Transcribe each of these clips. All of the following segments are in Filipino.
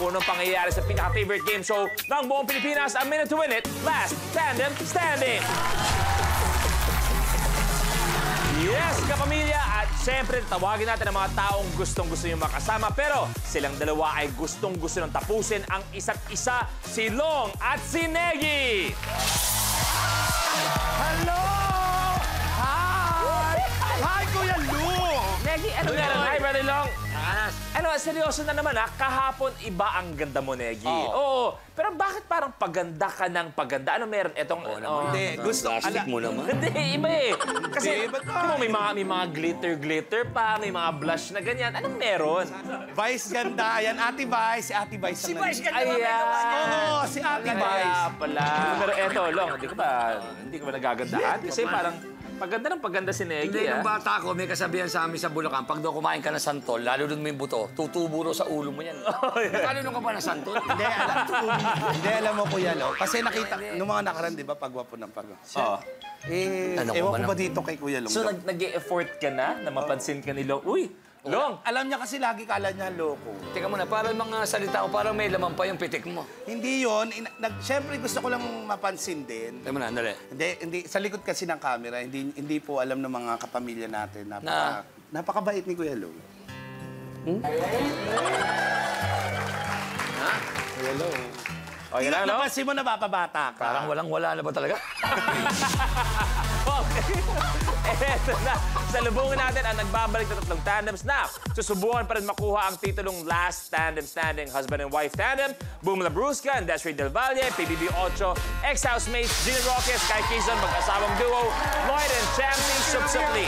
punong pangyayari sa pinaka-favorite game show ng buong Pilipinas, ang Minute to Win It, Last Tandem Standing. Yes, kapamilya! At syempre, tawagin natin ang mga taong gustong-gusto yung makasama. Pero silang dalawa ay gustong-gusto nang tapusin ang isa't isa, si Long at si Negi. Hello! Hi! Hi, Kuya Long! Negi, ano meron? Hi, Brother Long. Ano, seryoso na naman ha, kahapon iba ang ganda mo, Negi. Oo. Pero bakit parang paganda ka ng paganda? Ano meron? Etong, Hindi, gusto. Plastic mo naman. Hindi, iba eh. Kasi, Hindi, ba't may mga glitter-glitter pa, may mga blush na ganyan. Anong meron? Vice ganda. Yan, Ate Vice. Si Ate Vice. Si Vice ganda ba? Oo, si Ate Vice. Kaya pala. Pero eto, Long, hindi ka ba nagagandahan? Kasi parang paganda ng paganda si Negi, Hindi, nung bata ko, may kasabihan sa amin sa Bulacan, pag daw kumain ka ng santol, lalo doon may buto, tutubo raw sa ulo mo yan. Nakalinon ka ba ng santol? Hindi, alam mo, Kuya Long. Kasi nakita, nung mga nakaraan, di ba, pagwapo ng pagwapo. Oo. Ewan ko ba dito kay Kuya Long? So, nag-e-effort ka na mapansin ka ni Long? Uy, Long! Alam niya kasi lagi kala niya loko. Teka muna, parang mga salita ko, parang may laman pa yung pitik mo. Hindi yun. Siyempre gusto ko lang mapansin din. Teka muna, andali. Hindi, sa likod kasi ng camera, hindi po alam ng mga kapamilya natin. Napakabait ni Kuya Long. Kuya Long. O, yun na, no? Napansin mo na papabata ka. Parang walang-wala na ba talaga? Okay. Eto na. Salubungin natin ang nagbabalik na tatlong tandems na susubukan pa rin makuha ang titulong Last Tandem Standing Husband and Wife Tandem. Boom Labrusca and Desiree Del Valle, PBB 8, ex-housemates Gina Roques, Kai Quezon, mag-asawang duo, Lloyd and Champi Subsupli.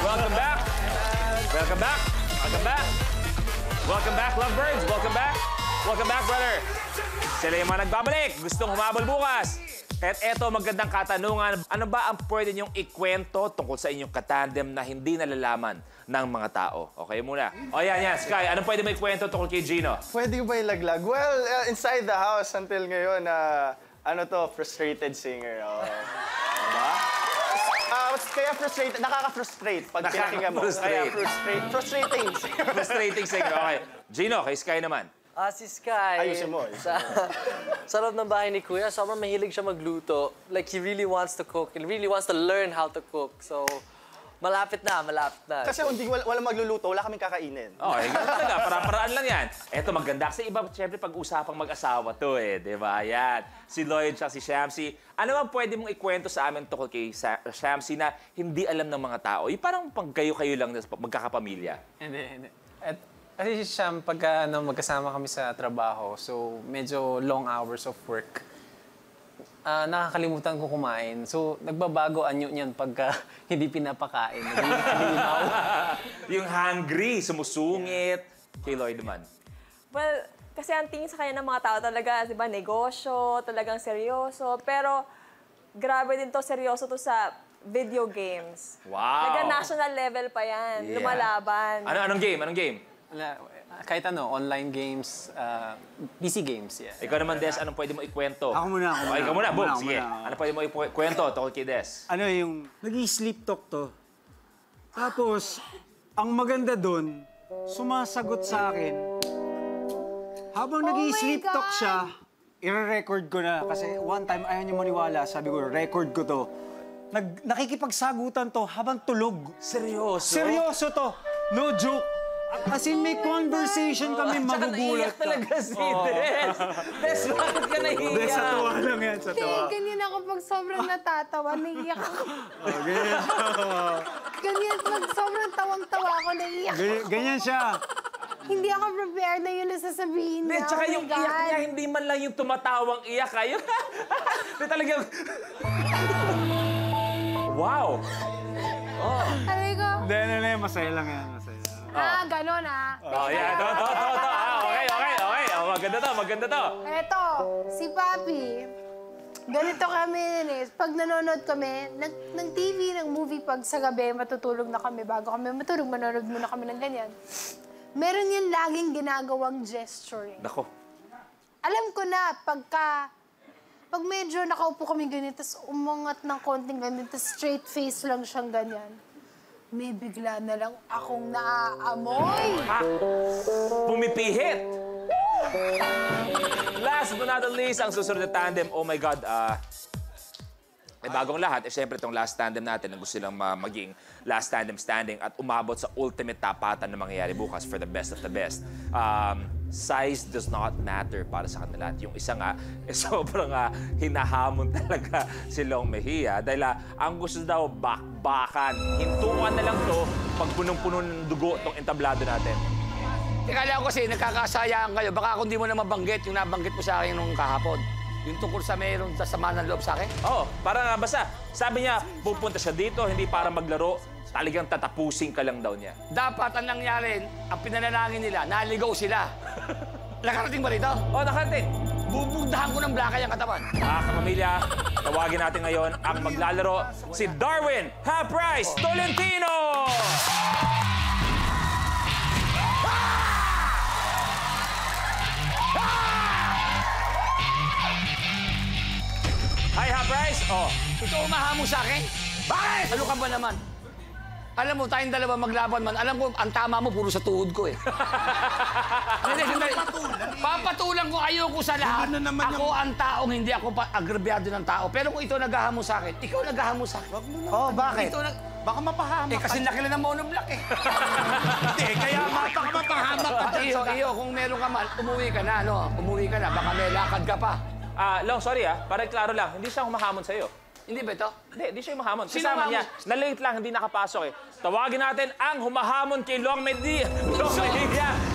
Welcome back. Welcome back. Welcome back. Welcome back, lovebirds. Welcome back. Welcome back, brother. Sila yung mga nagbabalik. Gustong humabol bukas. At eto, magandang katanungan. Ano ba ang pwede niyong ikwento tungkol sa inyong katandem na hindi nalalaman ng mga tao? Okay muna. O yan. Sky, anong pwede mo ikwento tungkol kay Gino? Pwede ko ba ilaglag? Well, inside the house until ngayon, frustrated singer. Diba? Kaya frustrated, nakaka-frustrate pag pinakinggan mo. Kaya frustrating. Frustrating singer, okay. Gino, kay Sky naman. Si Sky. Ayusin mo. Sa loob ng bahay ni Kuya, sobrang mahilig siya magluto. Like, he really wants to cook. He really wants to learn how to cook. So, malapit na. Kasi kung wala magluluto, wala kaming kakainin. Ganun talaga. Para-paraan lang yan. Eto, maganda. Kasi iba, siyempre, pag-usapang mag-asawa to eh. Diba? Yan. Si Lloyd at si Shamsi. Ano bang pwede mong ikwento sa amin tungkol kay Shamsi na hindi alam ng mga tao? Yung parang pang kayo-kayo lang magkakapamilya. Hindi. Kasi Sham, pagka magkasama kami sa trabaho, so medyo long hours of work, nakakalimutan ko kumain. So, nagbabago anyo niyan pagka hindi pinapakain. Yung hungry, sumusungit. Kay Lloyd naman. Well, kasi ang tingin sa kanya ng mga tao talaga, di ba, negosyo, talagang seryoso. Pero, grabe din to, seryoso to sa video games. Wow! Naga-national level pa yan, lumalaban. Anong game? Kahit online games, PC games, yeah. Ikaw naman, Des, anong pwede mo ikwento? Ako muna. Ikaw muna, Boom. Sige. Ano pwede mo ikwento tungkol kay Des? Ano yung nag-i-sleep talk to. Tapos, ang maganda doon, sumasagot sa akin. Habang nag-i-sleep talk siya, i-record ko na. Kasi one time, ayaw niya maniwala. Sabi ko, record ko to. Nakikipagsagutan to habang tulog. Seryoso? Seryoso to. No joke. As in, may conversation kami, magugulat ka. Talaga si Des. Des, bakit ka nahiya? Des, sa tuwa lang yan, sa tuwa. Ganyan ako pag sobrang natatawa, naiiyak ako. Ganyan, pag sobrang tawang-tawa ako, naiiyak ako. Ganyan siya. Hindi ako prepared na yun ang sasabihin niya. Tsaka yung iyak niya, hindi man lang yung tumatawang iyak. Ayun. Talagang... Wow! Sabi ko, Hindi, masaya lang yan, masaya. ganon Yeah. Okay. Maganda to. Eto, si Papi, ganito kami pag nanonood kami, ng TV, ng movie, pag sa gabi, matutulog na kami, bago kami matulog, manonood muna kami ng ganyan. Meron yan laging ginagawang gesturing. Nako. Alam ko na, pag medyo nakaupo kami ganyan, tapos umangat ng konting ganyan, tapos straight face lang siyang ganyan. may bigla na lang akong naaamoy. Pumipihit! Last but not the least, ang susunod na tandem, oh my God, may bagong lahat. Siyempre, itong last tandem natin na gusto silang maging last tandem standing at umabot sa ultimate tapatan na mangyayari bukas for the best of the best. Size does not matter para sa kanila. At yung isa nga, sobrang hinahamon talaga si Long Mejia dahil ang gusto daw, bakbakan. Hintuan na lang to pag punong-puno ng dugo itong entablado natin. Teka lang kasi, nagkakasayaan kayo. Baka kung di mo na mabanggit yung nabanggit mo sa akin nung kahapon. Yung tungkol sa mayroon sa sama ng loob sa akin? Oo, parang basta. Sabi niya, pupunta siya dito, hindi para maglaro, talagang tatapusin ka lang daw niya. Dapat ang nangyari, ang pinanalangin nila, naligaw sila. Nakarating ba rito? Oo, nakarating. Bubugdahan ko ng blakay ang katawan. Kamamilya, tawagin natin ngayon ang maglalaro, si Darwin Half-Price Tolentino! Hi, Half-Price! Oh. Ito umahamo sa akin? Bakit? Ano ka ba naman? Alam mo, tayong dalawa maglaban man. Alam ko, ang tama mo, puro sa tuhod ko eh. Papatulan ko ayoko sa lahat. Ako ang taong hindi ako agrabyado ng tao. Pero kung ito naghahamo sa akin, ikaw naghahamo sa akin. Oh, bakit? Baka mapahamak Kasi laki na ng monoblock eh. Hindi, kaya baka mapahamak ka dyan. Iyo, kung meron ka man, umuwi ka na, no? Umuwi ka na, baka may lakad ka pa. Long, sorry para klaro lang, hindi siya humahamon sa'yo. Hindi ba ito? Hindi siya humahamon. Sino Kasama niya, humahamon? na-late lang, hindi nakapasok eh. Tawagin natin ang humahamon kay Long Mejia,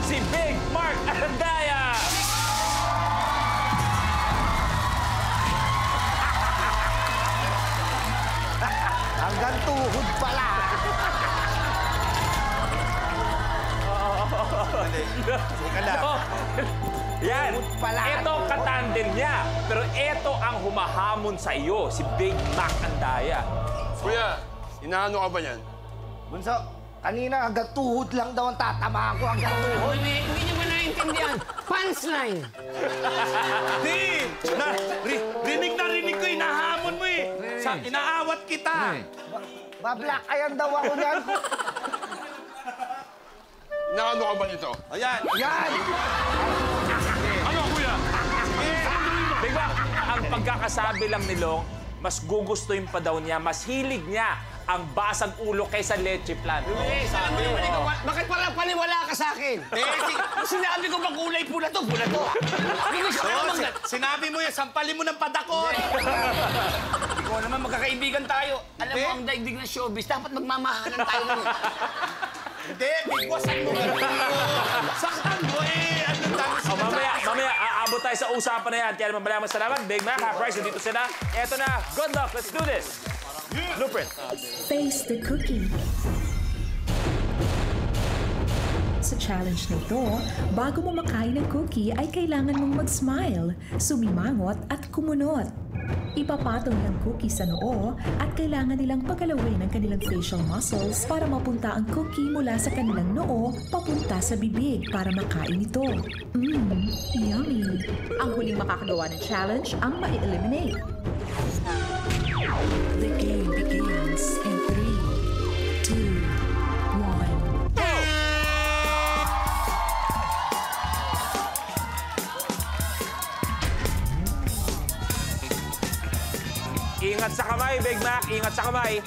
si Big Mark Andaya! Hanggang tuhod pala. Teka lang. Yan. Ito katandem niya. Pero ito ang humahamon sa iyo, si Big Mac Andaya. Kuya, inaano ka ba yan? Bunso, kanina hanggang tuhod lang daw ang tatamaan ko. Hanggang tuhod. Hindi niyo ba naiintindihan? Punchline! Rinig na rinig ko, inahamon mo eh. Inaawat kita. Bablakayan daw ako niyan. Inaano ka ba nito? Ayan. Yan! Ano, kuya? Big Mac, ang pagkakasabi lang ni Long, mas gugustuhin pa daw niya, mas hilig niya ang basag ulo kaysa leche plan. Alam mo naman ikaw, bakit parang paniwala ka sa akin? Sinabi ko bang kulay pula to? Pula to. Sinabi mo yan, sampalin mo ng padakot. Ikaw naman, magkakaibigan tayo. Alam mo, ang daigdig ng showbiz, dapat magmamahalan tayo nun. Hindi, bigwasan mo. Saktan mo eh. Ano tayo Mamaya, aabot tayo sa usapan na yan. Kaya naman maraming salamat. Big Mac, Half-Price, dito sila. Eto na, good luck, let's do this. Blueprint. Face the cookie. Sa challenge na ito, bago mo makain ng cookie ay kailangan mong mag-smile, sumimangot at kumunot. Ipapatong ng cookie sa noo at kailangan nilang pagalawin ang kanilang facial muscles para mapunta ang cookie mula sa kanilang noo papunta sa bibig para makain ito. Yummy! Ang huling makakagawa ng challenge ang ma-eliminate. The game begins in 3, 2, 1. Ingat sa kamay, Big Mac. Ingat sa kamay.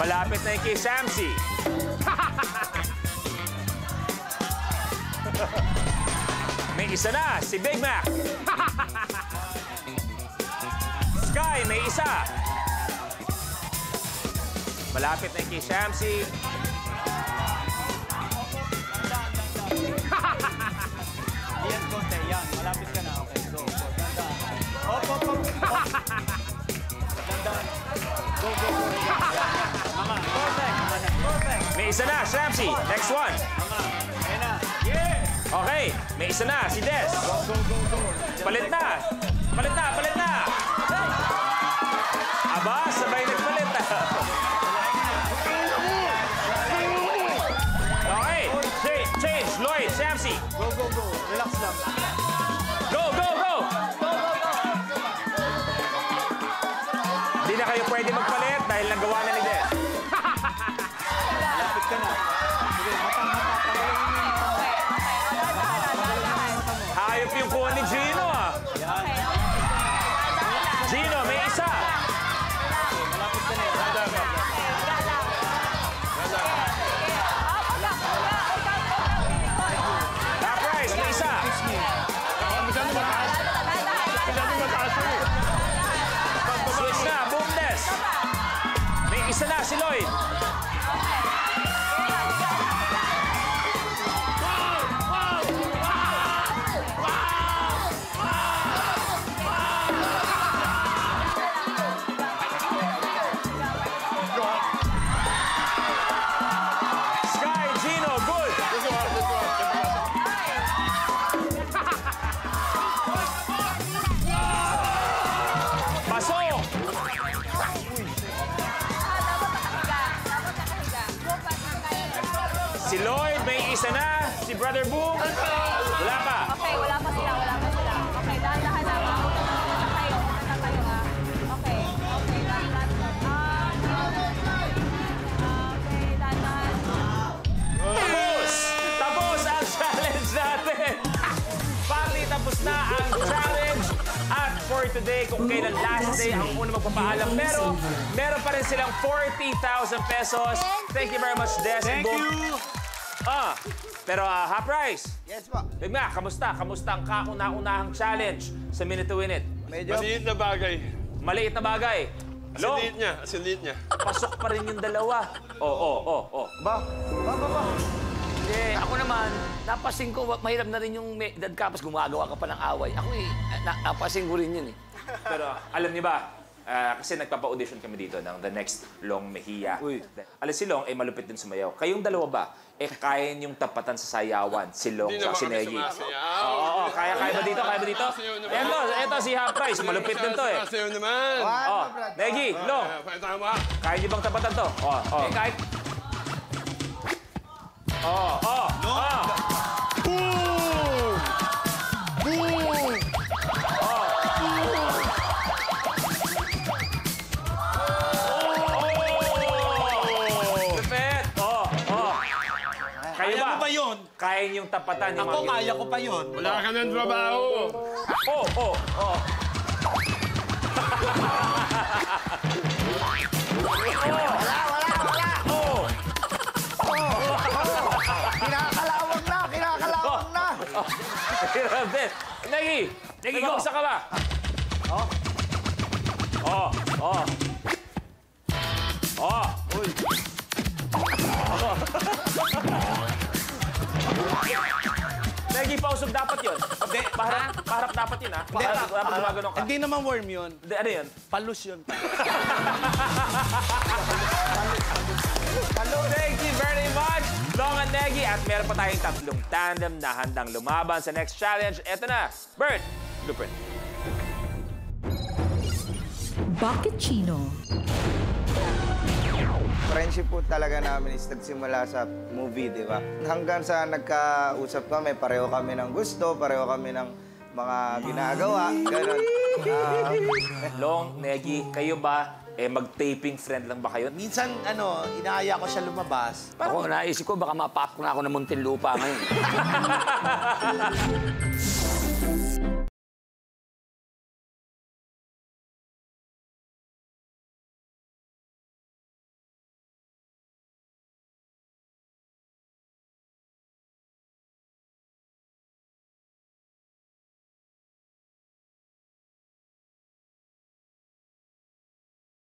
Malapit na yung kay Samsi. May isa na, si Big Mac. Sky, may isa. Malapit na yung kay Samsi. Yan, konti. Yan. Malapit ka na. Okay, go. Dandan. Hop. Dandan. Go. Mama, perfect. May isa na, Shamsi. Next one. Ayan na. Yeah! Okay, may isa na, si Des. Go. Palit na. Aba, sabay nagpalit na. Okay, change. Lloyd, Shamsi. Go, go, go. Relax lang. Go, go, go! Di na kayo pwede magpalit dahil nagawa na ni Des. Lapit ka na. Sige, mata. Hayop yung kuha ni Gino, ah. Gino, may isa. Malapit ka na. Surprise, may isa. Switch na, boom, Des. May isa na, si Lloyd. Sky, Gino, good. Pasok! Si Lloyd, may isa na. Si Brother Boom, wala pa. Okay, wala pa sila. Okay, dahan-dahan na. Okay, dahan-dahan. Okay, dahan-dahan. Tapos ang challenge natin. Pati tapos na ang challenge. At for today, kung kailan last day, ang una magpapaalam. Pero meron pa rin silang 40,000 pesos. Thank you very much, Des. Thank you. Pero half price. Yes po. Bigma, kamusta? Kamusta ang kauna-unahang challenge sa Minute to Win It? Medyo. Maliit na bagay. Maliit na bagay. Long, Asiliit niya. pasok pa rin yung dalawa. Ba? Ako naman, napasin ko, mahirap na rin yung may edad ka, tapos gumagawa ka pa ng away. Ako napasin ko rin yun eh. Pero alam niyo ba, kasi nagpapa-audition kami dito ng The Next Long Mejia. Alam si Long, malupit din sumayaw. Kayong dalawa ba, kaya niyong tapatan sa sayawan, si Long at si Negi? Oo, kaya ba dito? Kaya ba dito? Eto si Half Price, malupit din to eh. Sasayaw naman. Negi, Long, kaya niyo bang tapatan to? Kahit Kayo Kaya mo ba yun? Kaya niyong tapatan yung Ako, mga kaya ko pa yun. Wala ka ng trabaho. Kinakalawang na. Negi, go! Isa ka ba? Negi, pausog dapat yun. Paharap dapat yun, ha? Paharap gumaganon ka. Hindi naman worm yun. Ano yun? Palus yun. Thank you very much, Long and Negi. At meron pa tayong tatlong tandem na handang lumaban sa next challenge. Eto na, Bert, blueprint. Bakit Chino? Friendship po talaga namin is nagsimula sa movie, di ba? Hanggang sa nagkausap kami, pareho kami ng gusto, pareho kami ng mga ginagawa, gano'n. Long, Negi, kayo ba, mag-taping friend lang ba kayo? Minsan, inaaya ko siya lumabas. ako, naisip ko, baka mapap na ako ng Muntinlupa ngayon.